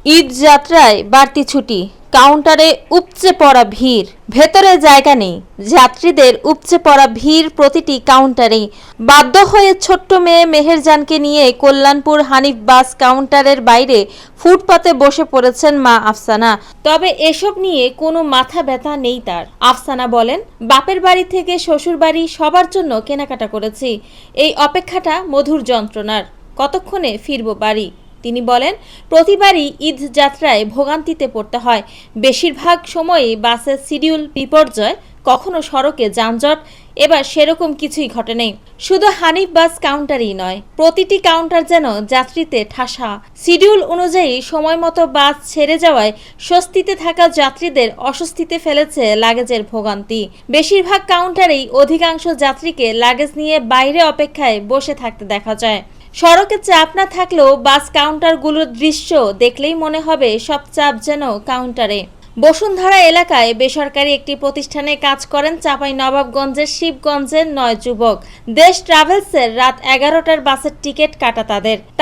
ঈদ যাত্রায় বাড়তি ছুটি, কাউন্টারে উপচে পড়া ভিড়, ভেতরে জায়গা নেই, যাত্রীদের উপচে পড়া ভিড় প্রতিটি কাউন্টারেই। বাধ্য হয়ে ছোট্ট মেয়ে মেহেরজানকে নিয়ে কল্যাণপুর হানিফ বাস কাউন্টারের বাইরে ফুটপাতে বসে পড়েছেন মা আফসানা। তবে এসব নিয়ে কোনো মাথা ব্যথা নেই তার। আফসানা বলেন, বাপের বাড়ি থেকে শ্বশুর বাড়ি সবার জন্য কেনাকাটা করেছি, এই অপেক্ষাটা মধুর যন্ত্রণার, কতক্ষণে ফিরবো বাড়ি। তিনি বলেন, প্রতিবারই ঈদ যাত্রায় ভোগান্তিতে পড়তে হয়। বেশিরভাগ সময়ই বাসের শিডিউল বিপর্যয়, কখনো সড়কে যানজট। এবার সেরকম কিছুই ঘটেনি। শুধু হানিফ বাস কাউন্টারই নয়, প্রতিটি কাউন্টার যেন যাত্রীতে ঠাসা। শিডিউল অনুযায়ী সময় মতো বাস ছেড়ে যাওয়ায় স্বস্তিতে থাকা যাত্রীদের অস্বস্তিতে ফেলেছে লাগেজের ভোগান্তি। বেশিরভাগ কাউন্টারেই অধিকাংশ যাত্রীকে লাগেজ নিয়ে বাইরে অপেক্ষায় বসে থাকতে দেখা যায়। সড়কে চাপ না থাকলেও বাস কাউন্টারগুলোর দৃশ্য দেখলেই মনে হবে সব চাপ যেন কাউন্টারে। বসুন্ধরা এলাকায় বেসরকারি একটি প্রতিষ্ঠানে কাজ করেন চাঁপাইনবাবগঞ্জের শিবগঞ্জের 9 যুবক। দেশ ট্রাভেলসের রাত 11টার বাসের টিকিট কাটা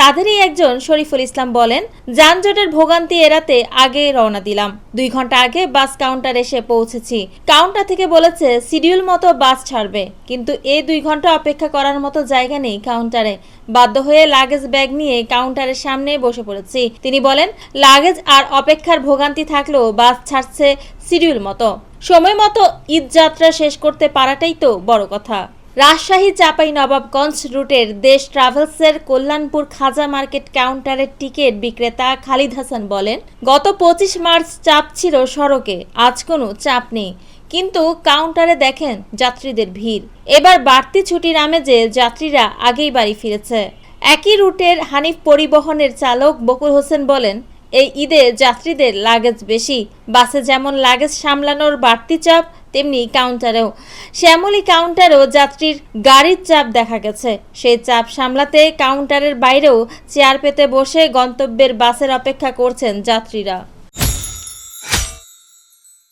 তাদেরই একজন শরীফুল ইসলাম বলেন, যানজটের ভোগান্তি এড়াতে আগে রওনা দিলাম। 2 ঘন্টা আগে বাস কাউন্টার এসে পৌঁছেছি। কাউন্টার থেকে বলেছে শিডিউল মতো বাস ছাড়বে, কিন্তু এই 2 ঘন্টা অপেক্ষা করার মতো জায়গা নেই কাউন্টারে। বাধ্য হয়ে লাগেজ ব্যাগ নিয়ে কাউন্টারের সামনে বসে পড়েছি। তিনি বলেন, লাগেজ আর অপেক্ষার ভোগান্তি থাকলেও বাস ছাড়ছে শিডিউল মতো। সময় মতো ঈদ যাত্রা শেষ করতে পারাটাই তো বড় কথা। রাজশাহী চাঁপাইনবাবগঞ্জ রুটের দেশ ট্রাভেলসের কল্যাণপুর খাজা মার্কেট কাউন্টারের টিকিট বিক্রেতা খালিদ হাসান বলেন, গত 25 মার্চ চাপ ছিল সড়কে, আজ কোনো চাপ নেই, কিন্তু কাউন্টারে দেখেন যাত্রীদের ভিড়। এবার বাড়তি ছুটির আমেজে যাত্রীরা আগেই বাড়ি ফিরেছে। একই রুটের হানিফ পরিবহনের চালক বকুল হোসেন বলেন, এই ঈদে যাত্রীদের লাগেজ বেশি। বাসে যেমন লাগেজ সামলানোর বাড়তি চাপ, তেমনি কাউন্টারেও। শ্যামলী কাউন্টারেও যাত্রীর গাড়ির চাপ দেখা গেছে। সেই চাপ সামলাতে কাউন্টারের বাইরেও চেয়ার পেতে বসে গন্তব্যের বাসের অপেক্ষা করছেন যাত্রীরা।